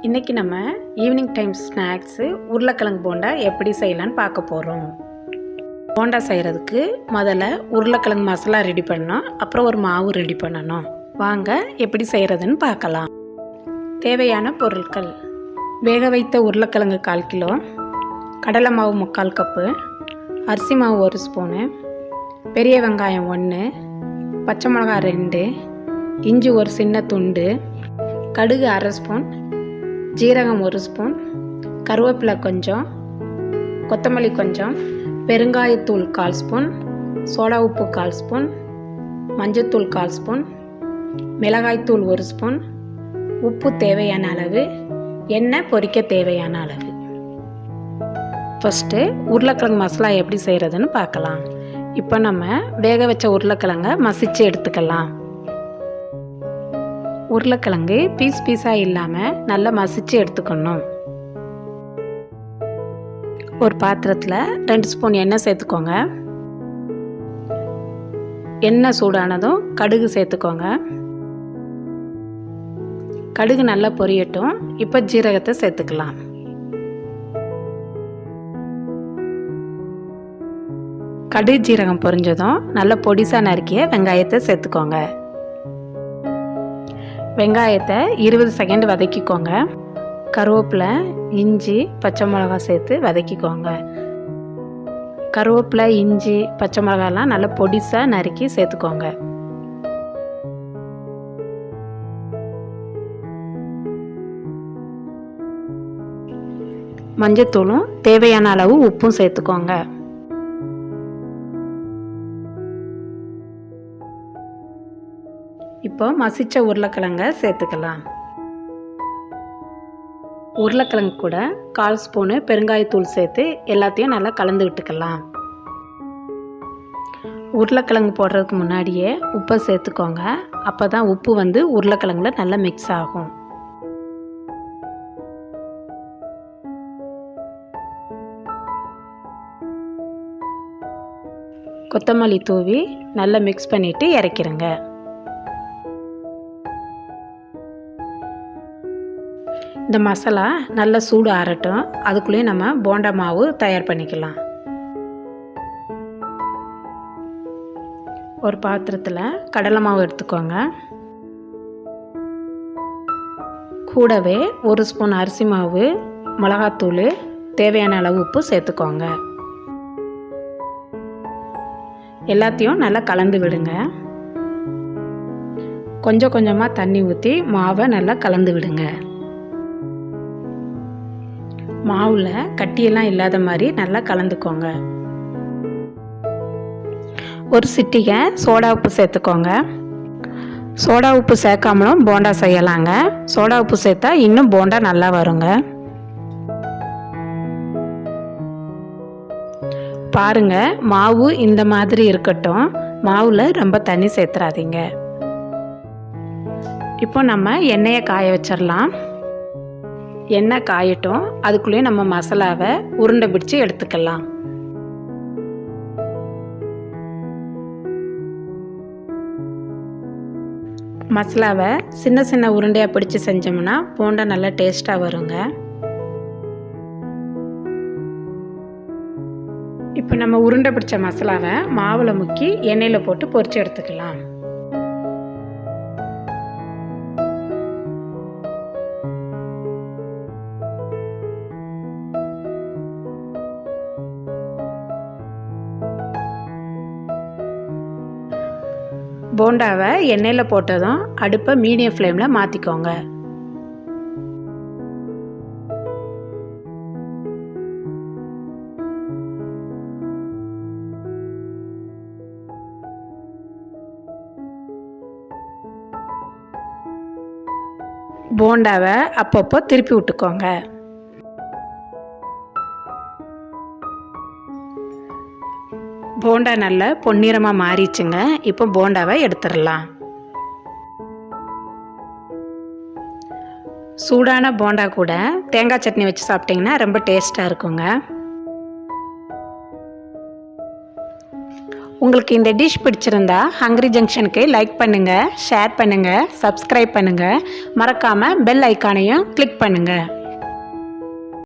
இன்றைக்கி நம்ம evening time snacks உருளைக்கிழங்கு போண்டா எப்படி செய்யலான்னு பார்க்க போகிறோம். போண்டா செய்கிறதுக்கு முதல்ல உருளைக்கிழங்கு மசாலா ரெடி பண்ணணும், அப்புறம் ஒரு மாவு ரெடி பண்ணணும். வாங்க எப்படி செய்கிறதுன்னு பார்க்கலாம். தேவையான பொருட்கள்: வேக வைத்த உருளைக்கிழங்கு 1/4 கிலோ, கடலை மாவு 3/4 கப்பு, அரிசி மாவு 1 ஸ்பூனு, பெரிய வெங்காயம் 1, பச்சை மிளகாய் 2, இஞ்சி ஒரு சின்ன துண்டு, கடுகு 1/2 ஸ்பூன், ஜீரகம் 1 ஸ்பூன், கருவேப்பிலை கொஞ்சம், கொத்தமல்லி கொஞ்சம், பெருங்காயத்தூள் 1/4 ஸ்பூன், சோடா உப்பு 1/4 ஸ்பூன், மஞ்சத்தூள் 1/4 ஸ்பூன், மிளகாய்த்தூள் 1 ஸ்பூன், உப்பு தேவையான அளவு, எண்ணெய் பொரிக்க தேவையான அளவு. ஃபஸ்ட்டு உருளைக்கிழங்கு மசாலா எப்படி செய்கிறதுன்னு பார்க்கலாம். இப்போ நம்ம வேக வச்ச உருளைக்கிழங்கை மசிச்சு எடுத்துக்கலாம். உருளைக்கிழங்கு பீஸாக இல்லாமல் நல்லா மசிச்சு எடுத்துக்கணும். ஒரு பாத்திரத்தில் 2 ஸ்பூன் எண்ணெய் சேர்த்துக்கோங்க. எண்ணெய் சூடானதும் கடுகு சேர்த்துக்கோங்க. கடுகு நல்லா பொரியட்டும். இப்போ ஜீரகத்தை சேர்த்துக்கலாம். கடுகு ஜீரகம் பொரிஞ்சதும் நல்லா பொடிசாக நறுக்கிய வெங்காயத்தை சேர்த்துக்கோங்க. வெங்காயத்தை 20 செகண்ட் வதக்கிக்கோங்க. கருவேப்பிலை, இஞ்சி, பச்சை மிளகாய் சேர்த்து வதக்கிக்கோங்க. கருவேப்பிலை, இஞ்சி, பச்சை மிளகாலாம் நல்லா பொடிசாக நறுக்கி சேர்த்துக்கோங்க. மஞ்சத்தூளும் தேவையான அளவு உப்பும் சேர்த்துக்கோங்க. இப்போ மசிச்ச உருளைக்கிழங்கை சேர்த்துக்கலாம். உருளைக்கிழங்கு கூட 1/4 ஸ்பூனு பெருங்காயத்தூள் சேர்த்து எல்லாத்தையும் நல்லா கலந்து விட்டுக்கலாம். உருளைக்கிழங்கு போடுறதுக்கு முன்னாடியே உப்பை சேர்த்துக்கோங்க. அப்போ தான் உப்பு உருளைக்கிழங்குல நல்லா மிக்ஸ் ஆகும். கொத்தமல்லி தூவி நல்லா மிக்ஸ் பண்ணிவிட்டு இறக்கிடுங்க. இந்த மசாலா நல்லா சூடு ஆறட்டும். அதுக்குள்ளேயே நம்ம போண்டா மாவு தயார் பண்ணிக்கலாம். ஒரு பாத்திரத்தில் கடலை மாவு எடுத்துக்கோங்க. கூடவே 1 ஸ்பூன் அரிசி மாவு, மிளகாத்தூள், தேவையான அளவு உப்பு சேர்த்துக்கோங்க. எல்லாத்தையும் நல்லா கலந்து விடுங்க. கொஞ்சம் கொஞ்சமாக தண்ணி ஊற்றி மாவை நல்லா கலந்து விடுங்க. மாவில் கட்டியெல்லாம் இல்லாத மாதிரி நல்லா கலந்துக்கோங்க. ஒரு சிட்டிகை சோடா உப்பு சேர்த்துக்கோங்க. சோடா உப்பு சேர்க்காமலும் போண்டா செய்யலாங்க. சோடா உப்பு சேர்த்தா இன்னும் போண்டா நல்லா வருங்க. பாருங்க, மாவு இந்த மாதிரி இருக்கட்டும். மாவில் ரொம்ப தண்ணி சேர்த்துறாதீங்க. இப்போ நம்ம எண்ணெயை காய வச்சிடலாம். எண்ணெய் காயட்டும். அதுக்குள்ளேயே நம்ம மசாலாவை உருண்டை பிடிச்சி எடுத்துக்கலாம். மசாலாவை சின்ன சின்ன உருண்டையாக பிடிச்சி செஞ்சோம்னா போண்டா நல்லா டேஸ்ட்டாக வருங்க. இப்போ நம்ம உருண்டை பிடிச்ச மசாலாவை மாவில் முக்கி எண்ணெயில் போட்டு பொரிச்சு எடுத்துக்கலாம். போண்டாவை எண்ணெயில் போட்டதும் அடுப்பை மீடியம் ஃப்ளேமில் மாற்றிக்கோங்க. போண்டாவை அப்பப்போ திருப்பி விட்டுக்கோங்க. போண்டா நல்லா பொன்னிறமாக மாறிச்சுங்க. இப்போ போண்டாவை எடுத்துடலாம். சூடான போண்டா கூட தேங்காய் சட்னி வச்சு சாப்பிட்டிங்கன்னா ரொம்ப டேஸ்ட்டாக இருக்குங்க. உங்களுக்கு இந்த டிஷ் பிடிச்சிருந்தா ஹங்க்ரி ஜங்ஷனுக்கு லைக் பண்ணுங்கள், ஷேர் பண்ணுங்கள், சப்ஸ்கிரைப் பண்ணுங்கள். மறக்காமல் பெல் ஐக்கானையும் கிளிக் பண்ணுங்கள்.